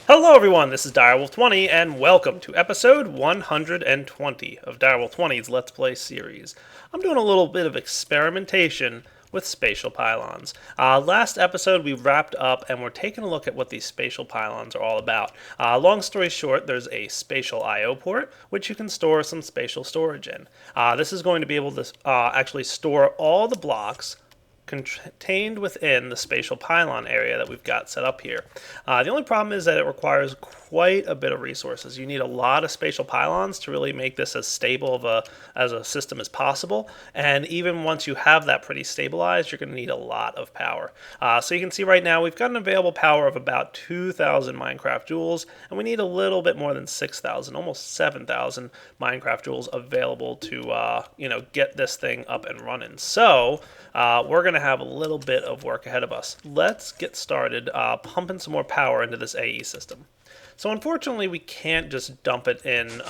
Hello everyone, this is Direwolf20 and welcome to episode 120 of Direwolf20's Let's Play series. I'm doing a little bit of experimentation with spatial pylons. Last episode we wrapped up and we're taking a look at what these spatial pylons are all about. Long story short, there's a spatial I/O port which you can store some spatial storage in. This is going to be able to actually store all the blocks contained within the spatial pylon area that we've got set up here. The only problem is that it requires quite a bit of resources. You need a lot of spatial pylons to really make this as stable of a system as possible, and even once you have that pretty stabilized, you're going to need a lot of power. So you can see right now we've got an available power of about 2,000 Minecraft joules, and we need a little bit more than 6,000, almost 7,000 Minecraft joules available to get this thing up and running. So we're going to have a little bit of work ahead of us. Let's get started pumping some more power into this AE system. So unfortunately, we can't just dump it in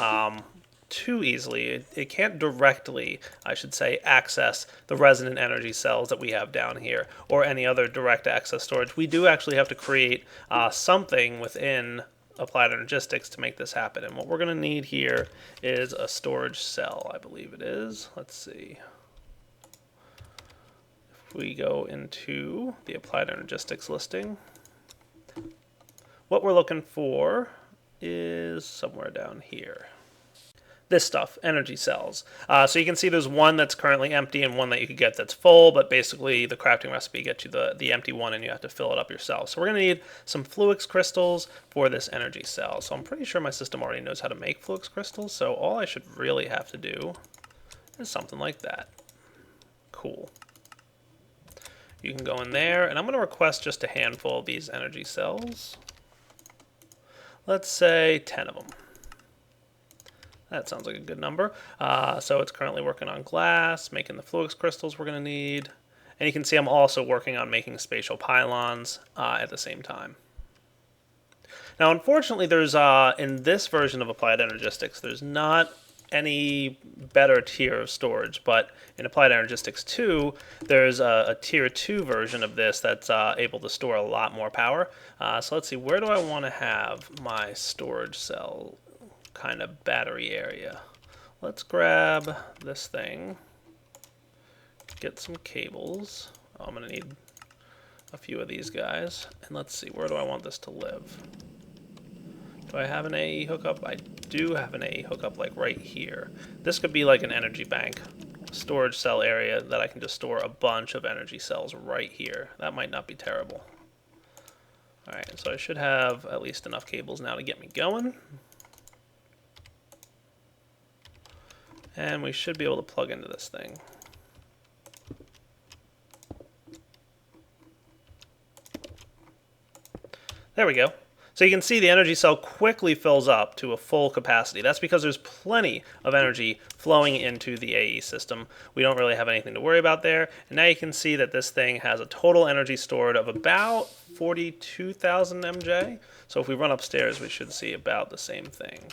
too easily. It can't directly, I should say, access the resonant energy cells that we have down here or any other direct access storage. We do actually have to create something within Applied Energistics to make this happen. And what we're going to need here is a storage cell, I believe it is. Let's see. We go into the Applied Energistics listing. What we're looking for is somewhere down here. This stuff, energy cells. So you can see there's one that's currently empty and one that you could get that's full, but basically the crafting recipe gets you the empty one and you have to fill it up yourself. So we're going to need some Fluix crystals for this energy cell. So I'm pretty sure my system already knows how to make Fluix crystals, so all I should really have to do is something like that. Cool. You can go in there, and I'm going to request just a handful of these energy cells. Let's say 10 of them. That sounds like a good number. So it's currently working on glass, making the Fluix crystals we're going to need. And you can see I'm also working on making spatial pylons at the same time. Now, unfortunately, there's in this version of Applied Energistics, there's not any better tier of storage, but in Applied Energistics 2, there's a tier 2 version of this that's able to store a lot more power. So let's see, where do I want to have my storage cell kind of battery area? Let's grab this thing, get some cables. Oh, I'm going to need a few of these guys, and let's see, where do I want this to live? Do I have an AE hookup? I do have an AE hookup like right here. This could be like an energy bank storage cell area that I can just store a bunch of energy cells right here. That might not be terrible. Alright, so I should have at least enough cables now to get me going. And we should be able to plug into this thing. There we go. So you can see the energy cell quickly fills up to a full capacity. That's because there's plenty of energy flowing into the AE system. We don't really have anything to worry about there. And now you can see that this thing has a total energy stored of about 42,000 MJ. So if we run upstairs, we should see about the same thing.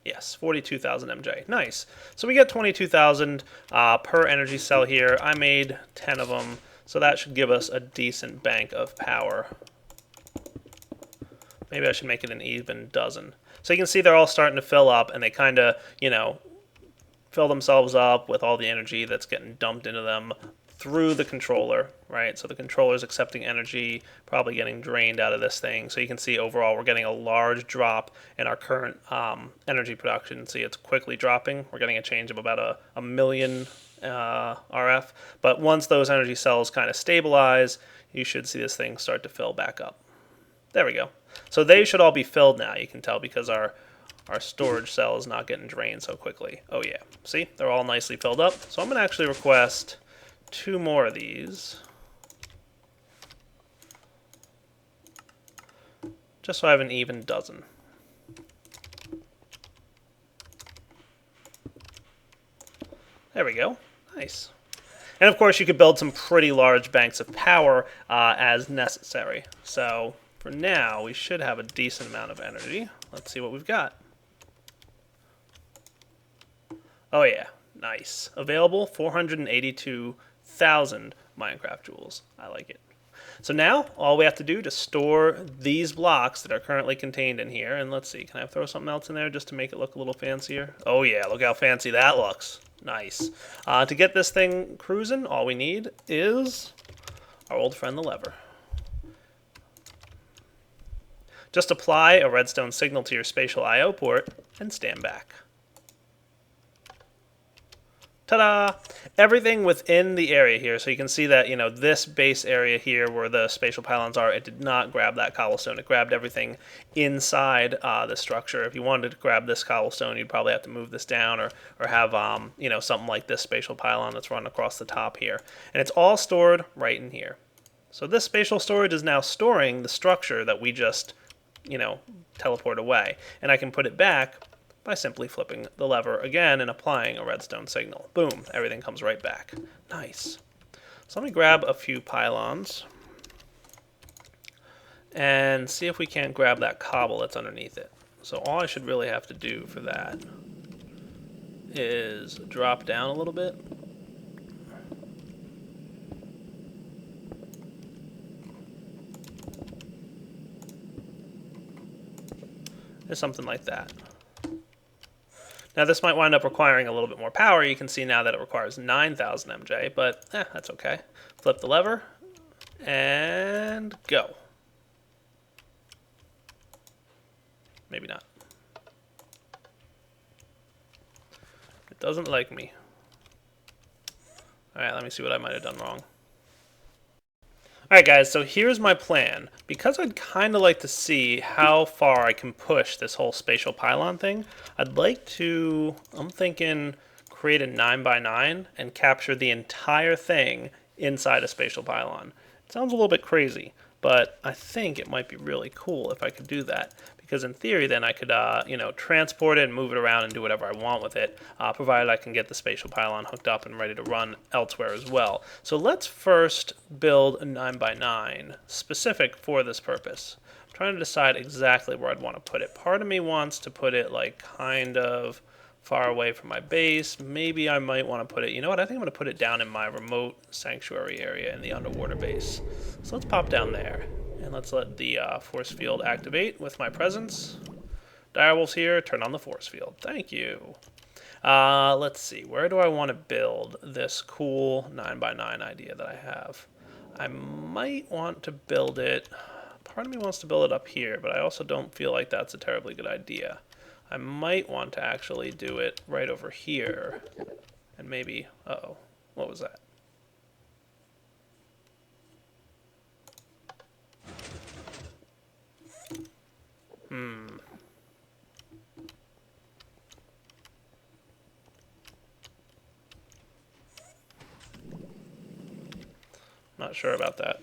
Yes, 42,000 MJ. Nice. So we get 22,000 per energy cell here. I made 10 of them, so that should give us a decent bank of power. Maybe I should make it an even dozen. So you can see they're all starting to fill up, and they kind of, fill themselves up with all the energy that's getting dumped into them through the controller, right? So the controller is accepting energy, probably getting drained out of this thing. So you can see overall we're getting a large drop in our current energy production. See, it's quickly dropping. We're getting a change of about a million RF. But once those energy cells kind of stabilize, you should see this thing start to fill back up. There we go. So they should all be filled now, you can tell, because our storage cell is not getting drained so quickly. Oh yeah, see? They're all nicely filled up. So I'm going to actually request 2 more of these, just so I have an even dozen. There we go. Nice. And of course you could build some pretty large banks of power as necessary. So for now, we should have a decent amount of energy. Let's see what we've got. Oh yeah, nice. Available 482,000 Minecraft joules. I like it. So now all we have to do to store these blocks that are currently contained in here, and let's see, can I throw something else in there just to make it look a little fancier? Oh yeah, look how fancy that looks. Nice. To get this thing cruising, all we need is our old friend the lever. Just apply a redstone signal to your spatial I/O port and stand back. Ta-da! Everything within the area here, so you can see that, this base area here where the spatial pylons are, it did not grab that cobblestone. It grabbed everything inside the structure. If you wanted to grab this cobblestone, you'd probably have to move this down or have, something like this spatial pylon that's run across the top here. And it's all stored right in here. So this spatial storage is now storing the structure that we just, teleport away. And I can put it back by simply flipping the lever again and applying a redstone signal. Boom, everything comes right back. Nice. So let me grab a few pylons and see if we can't grab that cobble that's underneath it. So all I should really have to do for that is drop down a little bit. Or something like that. Now this might wind up requiring a little bit more power. You can see now that it requires 9,000 MJ, but that's okay. Flip the lever and go. Maybe not. It doesn't like me. All right, let me see what I might have done wrong. Alright guys, so here's my plan. Because I'd kind of like to see how far I can push this whole spatial pylon thing, I'd like to, I'm thinking, create a 9x9 and capture the entire thing inside a spatial pylon. It sounds a little bit crazy, but I think it might be really cool if I could do that. Because in theory, then I could, transport it and move it around and do whatever I want with it, provided I can get the spatial pylon hooked up and ready to run elsewhere as well. So let's first build a 9x9 specific for this purpose. I'm trying to decide exactly where I'd want to put it. Part of me wants to put it like kind of far away from my base. Maybe I might want to put it, you know what, I think I'm going to put it down in my remote sanctuary area in the underwater base. So let's pop down there. And let's let the force field activate with my presence. Direwolf's here. Turn on the force field. Thank you. Let's see. Where do I want to build this cool 9x9 idea that I have? I might want to build it. Part of me wants to build it up here, but I also don't feel like that's a terribly good idea. I might want to actually do it right over here. And maybe... Uh-oh. What was that? Not sure about that.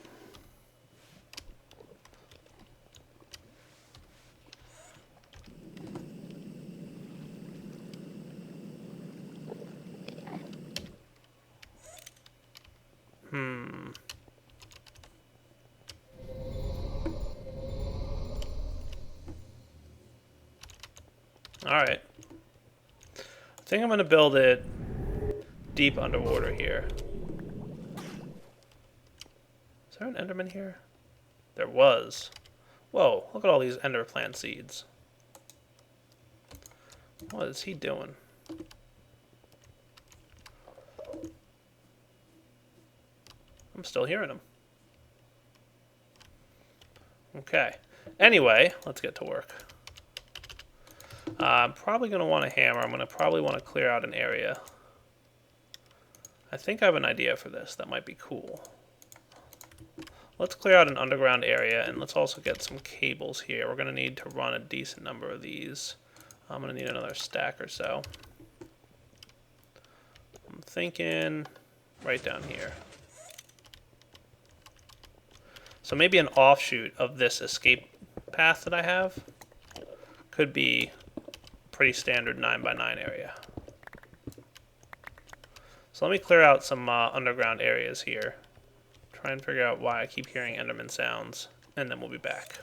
Alright. I think I'm going to build it deep underwater here. Is there an Enderman here? There was. Whoa, look at all these Ender plant seeds. What is he doing? I'm still hearing him. Okay. Anyway, let's get to work. I'm probably going to want a hammer. I'm going to probably want to clear out an area. I think I have an idea for this that might be cool. Let's clear out an underground area, and let's also get some cables here. We're going to need to run a decent number of these. I'm going to need another stack or so. I'm thinking right down here. So maybe an offshoot of this escape path that I have could be pretty standard 9x9 area. So let me clear out some underground areas here. Try and figure out why I keep hearing Enderman sounds, and then we'll be back.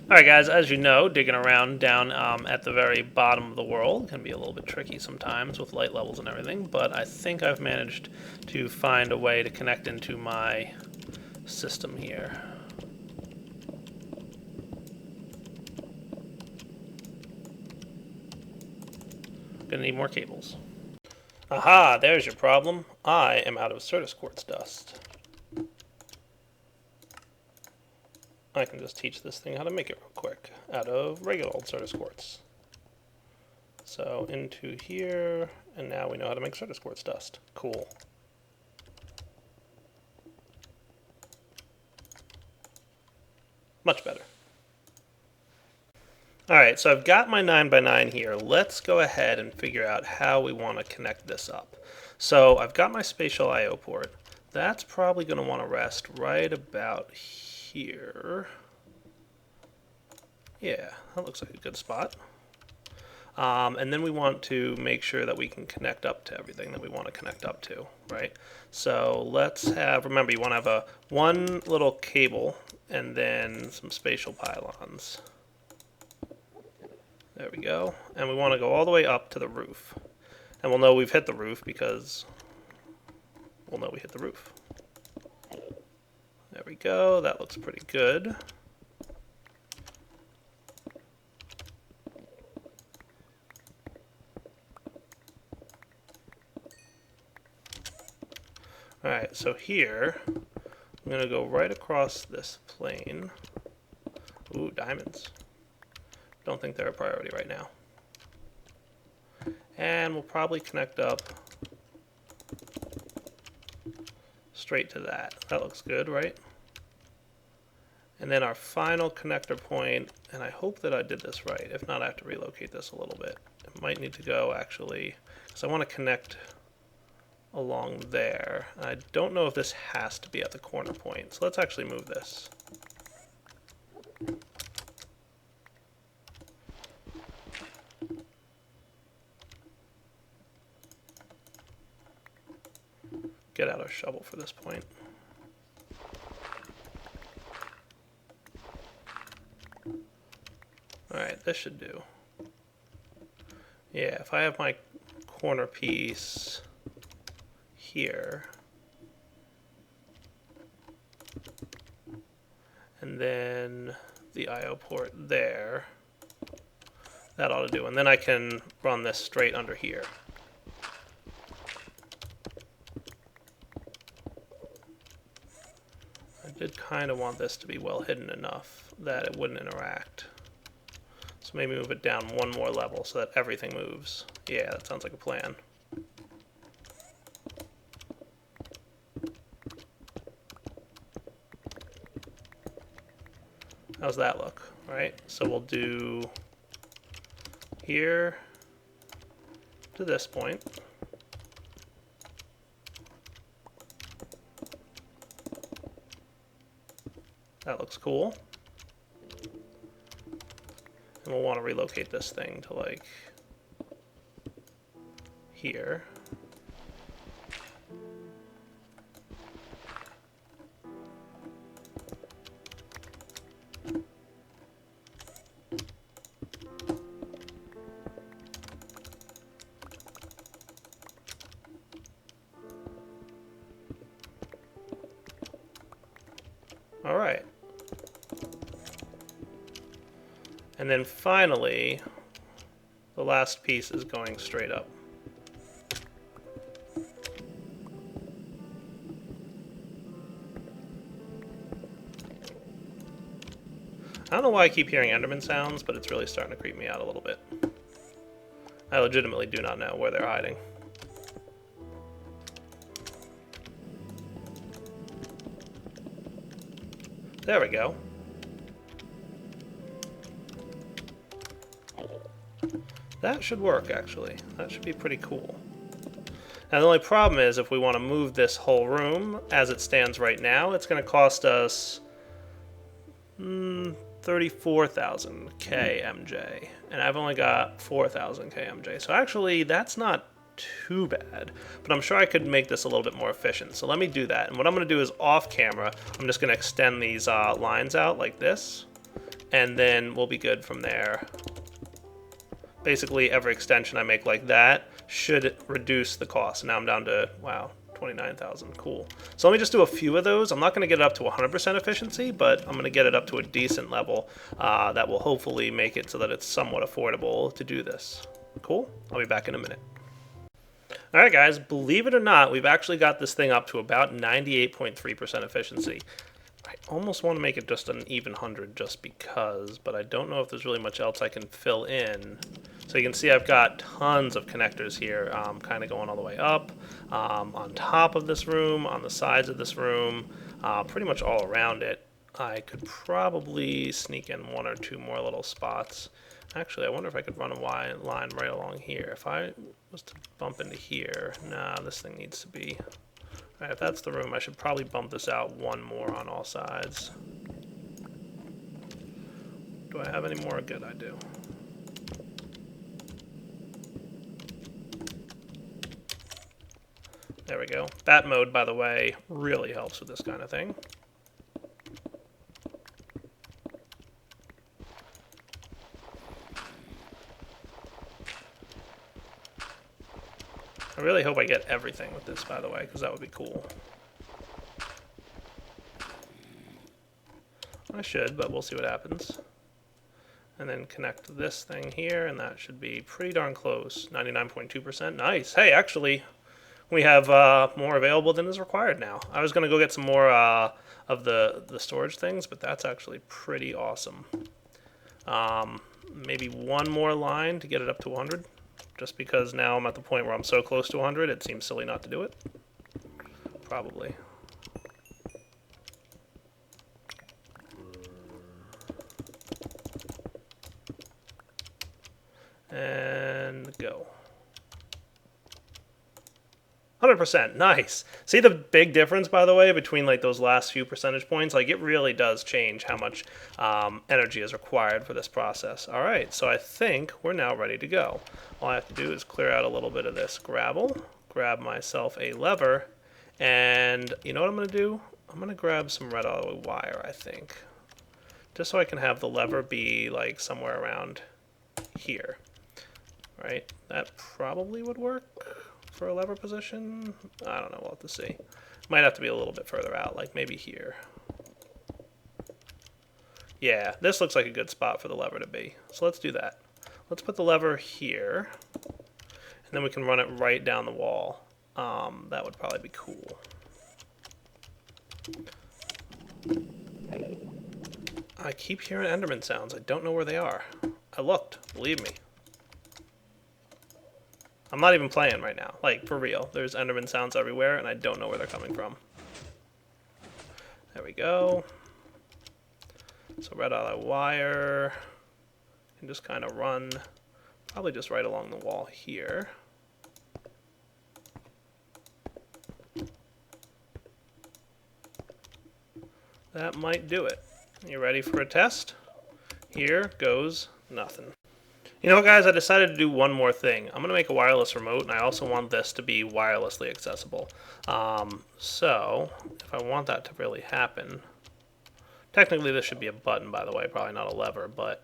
Alright guys, as you know, digging around down at the very bottom of the world can be a little bit tricky sometimes with light levels and everything, but I think I've managed to find a way to connect into my system here. Gonna need more cables. Aha, there's your problem. I am out of Certus quartz dust. I can just teach this thing how to make it real quick out of regular old Certus quartz. So into here, and now we know how to make Certus quartz dust. Cool. Much better. Alright, so I've got my 9x9 here. Let's go ahead and figure out how we want to connect this up. So I've got my spatial I/O port. That's probably going to want to rest right about here. Yeah, that looks like a good spot. And then we want to make sure that we can connect up to everything that we want to connect up to, right? So let's have, remember, you want to have one little cable and then some spatial pylons. There we go. And we want to go all the way up to the roof. And we'll know we've hit the roof because we'll know we hit the roof. There we go. That looks pretty good. Alright, so here, I'm going to go right across this plane. Ooh, diamonds. Don't think they're a priority right now. And we'll probably connect up straight to that. That looks good, right? And then our final connector point, and I hope that I did this right. If not, I have to relocate this a little bit. It might need to go, actually, because I want to connect along there. I don't know if this has to be at the corner point, so let's actually move this. Get out our shovel for this point. Alright, this should do. Yeah, if I have my corner piece here, and then the I/O port there, that ought to do. And then I can run this straight under here. I did kind of want this to be well hidden enough that it wouldn't interact. So maybe move it down one more level so that everything moves. Yeah, that sounds like a plan. How's that look? Right? So we'll do here to this point. That looks cool. And we'll want to relocate this thing to like here. All right. And then finally, the last piece is going straight up. I don't know why I keep hearing Enderman sounds, but it's really starting to creep me out a little bit. I legitimately do not know where they're hiding. There we go. That should work, actually. That should be pretty cool. Now, the only problem is if we want to move this whole room as it stands right now, it's going to cost us 34,000 KMJ. And I've only got 4,000 KMJ. So actually, that's not too bad. But I'm sure I could make this a little bit more efficient. So let me do that. And what I'm going to do is off camera, I'm just going to extend these lines out like this. And then we'll be good from there. Basically, every extension I make like that should reduce the cost. Now I'm down to, wow, 29,000, cool. So let me just do a few of those. I'm not going to get it up to 100% efficiency, but I'm going to get it up to a decent level that will hopefully make it so that it's somewhat affordable to do this. Cool? I'll be back in a minute. Alright guys, believe it or not, we've actually got this thing up to about 98.3% efficiency. I almost want to make it just an even 100 just because, but I don't know if there's really much else I can fill in. So you can see I've got tons of connectors here, kind of going all the way up, on top of this room, on the sides of this room, pretty much all around it. I could probably sneak in one or two more little spots. Actually, I wonder if I could run a line right along here. If I was to bump into here, nah, this thing needs to be... Alright, if that's the room, I should probably bump this out one more on all sides. Do I have any more? Good, I do. There we go. Bat mode, by the way, really helps with this kind of thing. I really hope I get everything with this, by the way, because that would be cool. I should, but we'll see what happens. And then connect this thing here, and that should be pretty darn close. 99.2%. Nice. Hey, actually, we have more available than is required now. I was going to go get some more of the storage things, but that's actually pretty awesome. Maybe one more line to get it up to 100. Just because now I'm at the point where I'm so close to 100, it seems silly not to do it. Probably. And go. 100%, nice. See the big difference, by the way, between like those last few percentage points? Like it really does change how much energy is required for this process. All right, so I think we're now ready to go. All I have to do is clear out a little bit of this gravel, grab myself a lever, and you know what I'm going to do? I'm going to grab some red alloy wire, I think, just so I can have the lever be like somewhere around here, right? That probably would work for a lever position. I don't know, we'll have to see. Might have to be a little bit further out, like maybe here. Yeah, this looks like a good spot for the lever to be. So let's do that. Let's put the lever here, and then we can run it right down the wall. That would probably be cool. I keep hearing Enderman sounds. I don't know where they are. I looked, believe me. I'm not even playing right now, like for real. There's Enderman sounds everywhere, and I don't know where they're coming from. There we go. So red alloy wire. And just kind of run, probably just right along the wall here. That might do it. You ready for a test? Here goes nothing. You know, guys, I decided to do one more thing. I'm going to make a wireless remote, and I also want this to be wirelessly accessible. So, if I want that to really happen, technically this should be a button, by the way, probably not a lever, but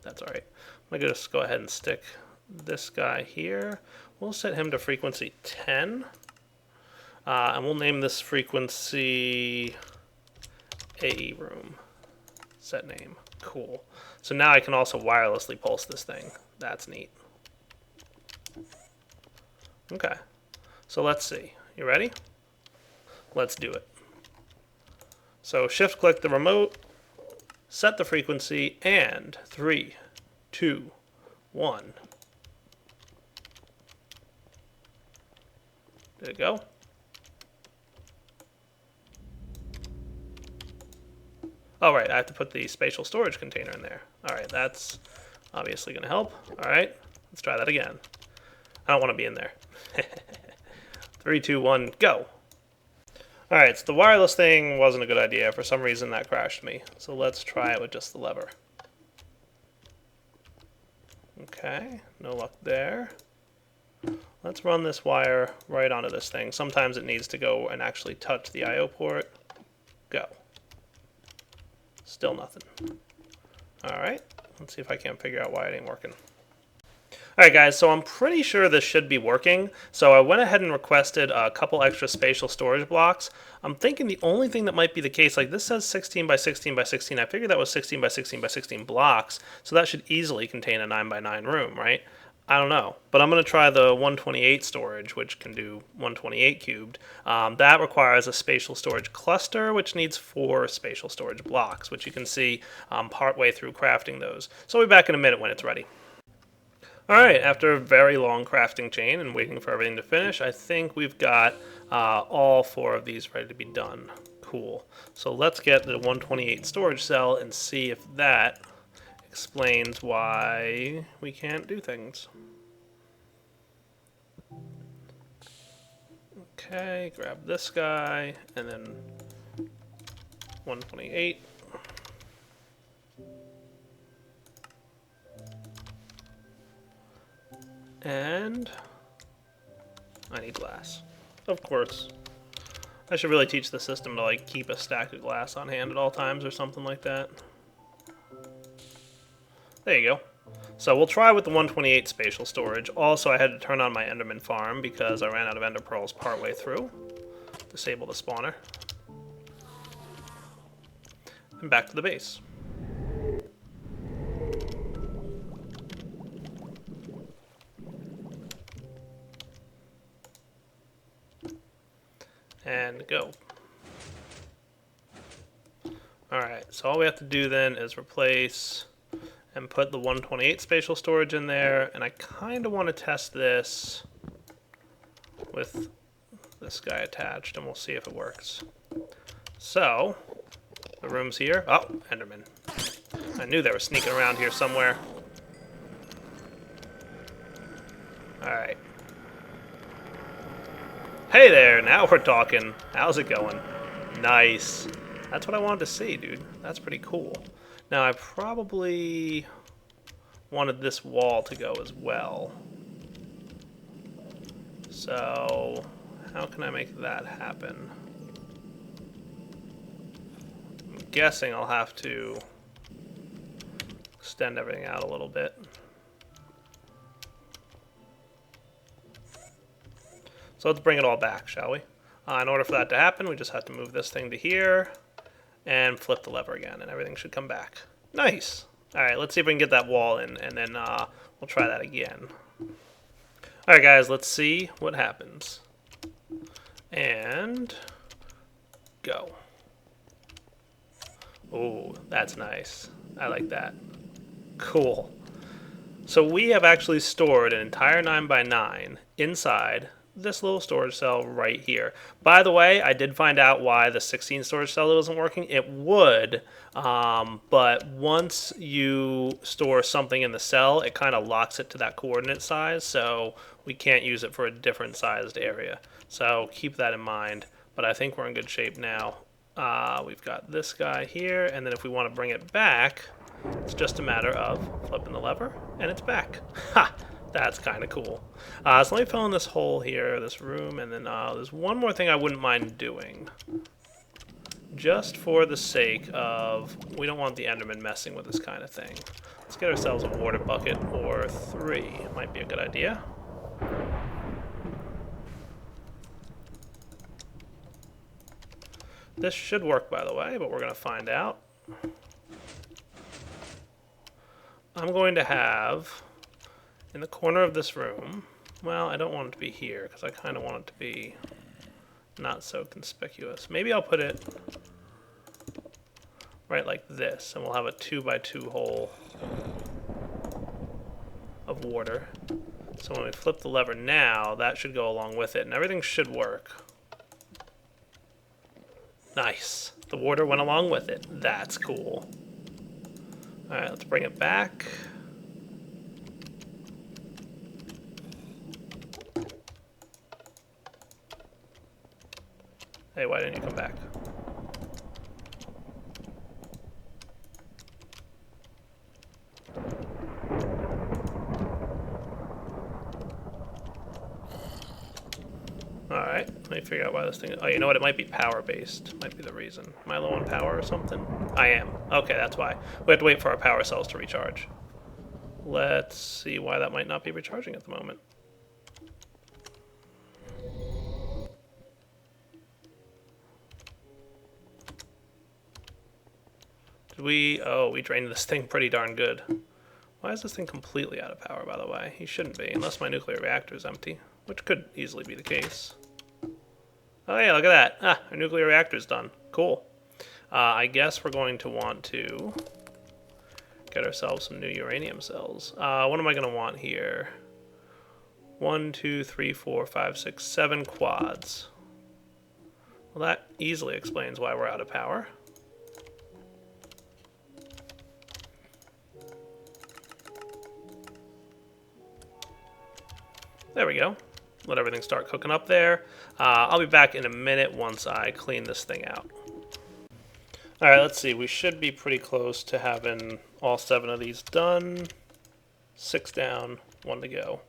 that's all right. I'm going to just go ahead and stick this guy here. We'll set him to frequency 10, and we'll name this frequency AE room. Set name. Cool. So now I can also wirelessly pulse this thing. That's neat. Okay. So let's see. You ready? Let's do it. So shift click the remote, set the frequency, and 3, 2, 1. Did it go? Oh, right, I have to put the spatial storage container in there. All right, that's obviously going to help. All right, let's try that again. I don't want to be in there. 3, 2, 1, go. All right, so the wireless thing wasn't a good idea. For some reason, that crashed me. So let's try it with just the lever. Okay, no luck there. Let's run this wire right onto this thing. Sometimes it needs to go and actually touch the I/O port. Go. Still nothing. All right, let's see if I can't figure out why it ain't working. Alright guys, so I'm pretty sure this should be working. So I went ahead and requested a couple extra spatial storage blocks. I'm thinking the only thing that might be the case, like this says 16 by 16 by 16. I figured that was 16 by 16 by 16 blocks. So that should easily contain a 9 by 9 room, right? I don't know. But I'm going to try the 128 storage, which can do 128 cubed. That requires a spatial storage cluster, which needs 4 spatial storage blocks, which you can see partway through crafting those. So I'll be back in a minute when it's ready. Alright, after a very long crafting chain and waiting for everything to finish, I think we've got all 4 of these ready to be done. Cool. So let's get the 128 storage cell and see if that explains why we can't do things. Okay, grab this guy, and then 128. And I need glass. Of course. I should really teach the system to like keep a stack of glass on hand at all times or something like that. There you go. So we'll try with the 128 spatial storage. Also, I had to turn on my Enderman farm because I ran out of Ender Pearls partway through. Disable the spawner. And back to the base. And go. Alright, so all we have to do then is replace and put the 128 spatial storage in there, and I kind of want to test this with this guy attached, and we'll see if it works. So, the room's here. Oh, Enderman. I knew they were sneaking around here somewhere. Alright. Hey there, now we're talking. How's it going? Nice. That's what I wanted to see, dude. That's pretty cool. Now, I probably wanted this wall to go as well. So, how can I make that happen? I'm guessing I'll have to extend everything out a little bit. So let's bring it all back, shall we? In order for that to happen, we just have to move this thing to here and flip the lever again, and everything should come back. Nice! Alright, let's see if we can get that wall in, and then we'll try that again. Alright guys, let's see what happens. And go. Oh, that's nice. I like that. Cool. So we have actually stored an entire 9x9 inside this little storage cell right here. By the way, I did find out why the 16 storage cell wasn't working. It would, but once you store something in the cell, it kind of locks it to that coordinate size, so we can't use it for a different sized area. So keep that in mind, but I think we're in good shape now. We've got this guy here, and then if we want to bring it back, it's just a matter of flipping the lever, and it's back. Ha! That's kind of cool. So let me fill in this hole here, this room, and then there's one more thing I wouldn't mind doing. Just for the sake of, we don't want the Enderman messing with this kind of thing. Let's get ourselves a water bucket or 3. Might be a good idea. This should work, by the way, but we're going to find out. I'm going to have, in the corner of this room, well, I don't want it to be here, because I kind of want it to be not so conspicuous. Maybe I'll put it right like this, and we'll have a 2x2 hole of water. So when we flip the lever now, that should go along with it, and everything should work. Nice. The water went along with it. That's cool. Alright, let's bring it back. Hey, why didn't you come back? Alright, let me figure out why this thing... Oh, you know what? It might be power-based. Might be the reason. Am I low on power or something? I am. Okay, that's why. We have to wait for our power cells to recharge. Let's see why that might not be recharging at the moment. We drained this thing pretty darn good. Why is this thing completely out of power, by the way? He shouldn't be, unless my nuclear reactor is empty, which could easily be the case. Oh yeah, look at that. Ah, our nuclear reactor's done. Cool. I guess we're going to want to get ourselves some new uranium cells. What am I going to want here? 1, 2, 3, 4, 5, 6, 7 quads. Well, that easily explains why we're out of power. There we go. Let everything start cooking up there. I'll be back in a minute once I clean this thing out. Alright, let's see. We should be pretty close to having all 7 of these done. 6 down, 1 to go.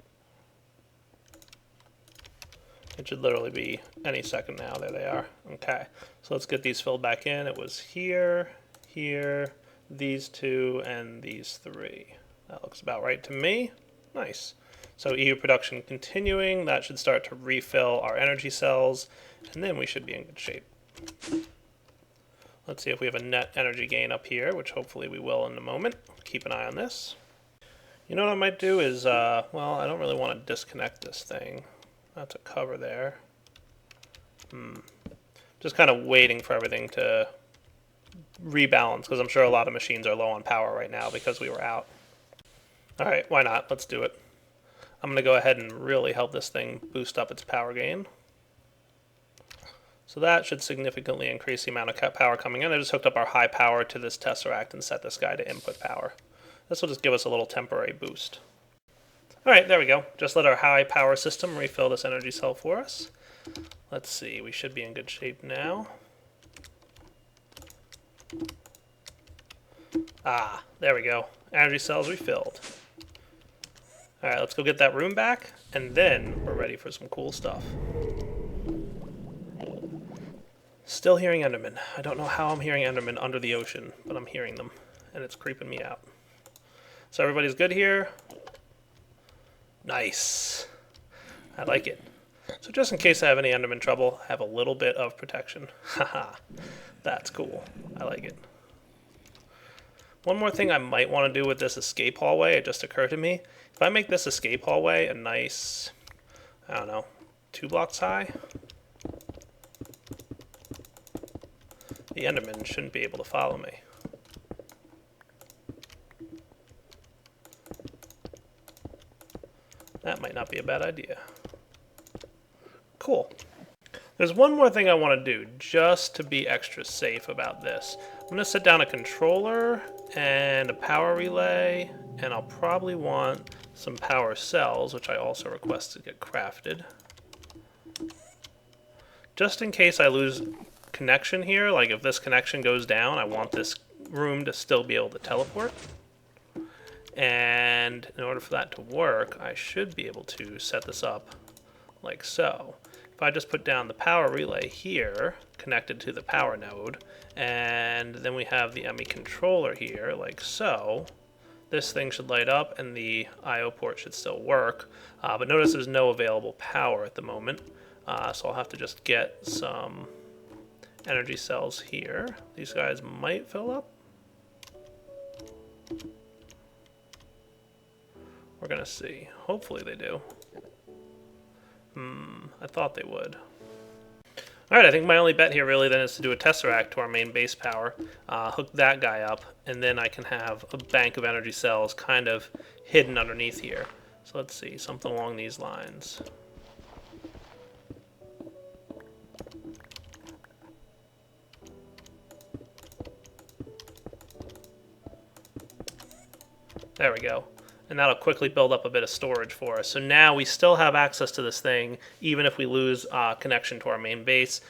It should literally be any second now. There they are. Okay, so let's get these filled back in. It was here, here, these 2, and these 3. That looks about right to me. Nice. So EU production continuing. That should start to refill our energy cells, and then we should be in good shape. Let's see if we have a net energy gain up here, which hopefully we will in a moment. Keep an eye on this. You know what I might do is, well, I don't really want to disconnect this thing. That's a cover there. Just kind of waiting for everything to rebalance, because I'm sure a lot of machines are low on power right now because we were out. Alright, why not? Let's do it. I'm going to go ahead and really help this thing boost up its power gain. So that should significantly increase the amount of power coming in. I just hooked up our high power to this tesseract and set this guy to input power. This will just give us a little temporary boost. Alright, there we go. Just let our high power system refill this energy cell for us. Let's see, we should be in good shape now. Ah, there we go. Energy cells refilled. Alright, let's go get that room back, and then we're ready for some cool stuff. Still hearing Endermen. I don't know how I'm hearing Endermen under the ocean, but I'm hearing them, and it's creeping me out. So everybody's good here. Nice. I like it. So just in case I have any Enderman trouble, I have a little bit of protection. Haha, that's cool. I like it. One more thing I might want to do with this escape hallway, it just occurred to me. If I make this escape hallway a nice, I don't know, 2 blocks high, the Enderman shouldn't be able to follow me. That might not be a bad idea. Cool. There's one more thing I want to do just to be extra safe about this. I'm going to set down a controller and a power relay, and I'll probably want some power cells, which I also request to get crafted. Just in case I lose connection here, like if this connection goes down, I want this room to still be able to teleport. And in order for that to work, I should be able to set this up like so. If I just put down the power relay here, connected to the power node, and then we have the ME controller here, like so, this thing should light up and the I/O port should still work. But notice there's no available power at the moment, so I'll have to just get some energy cells here. These guys might fill up. We're gonna see. Hopefully they do. I thought they would. Alright, I think my only bet here really then is to do a tesseract to our main base power, hook that guy up, and then I can have a bank of energy cells kind of hidden underneath here. So let's see, something along these lines. There we go. And that'll quickly build up a bit of storage for us. So now we still have access to this thing, even if we lose connection to our main base.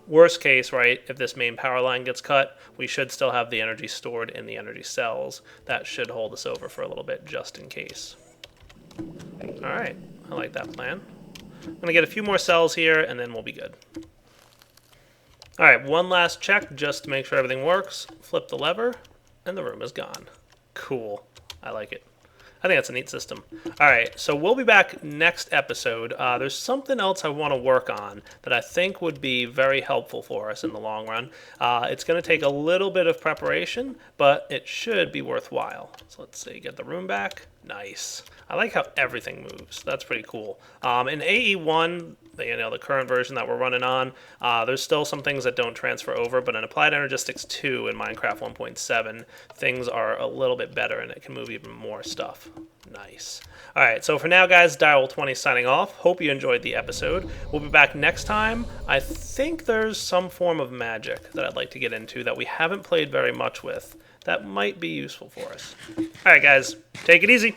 Worst case, right, if this main power line gets cut, we should still have the energy stored in the energy cells. That should hold us over for a little bit, just in case. All right, I like that plan. I'm going to get a few more cells here, and then we'll be good. All right, one last check just to make sure everything works. Flip the lever, and the room is gone. Cool. I like it. I think that's a neat system. All right, so we'll be back next episode. There's something else I want to work on that I think would be very helpful for us in the long run. It's going to take a little bit of preparation, but it should be worthwhile. So let's see, get the room back. Nice. I like how everything moves. That's pretty cool. In AE1, the current version that we're running on, there's still some things that don't transfer over, but in Applied Energistics 2 in Minecraft 1.7, things are a little bit better and it can move even more stuff. Nice. All right, so for now, guys, Direwolf20 signing off. Hope you enjoyed the episode. We'll be back next time. I think there's some form of magic that I'd like to get into that we haven't played very much with that might be useful for us. All right, guys, take it easy.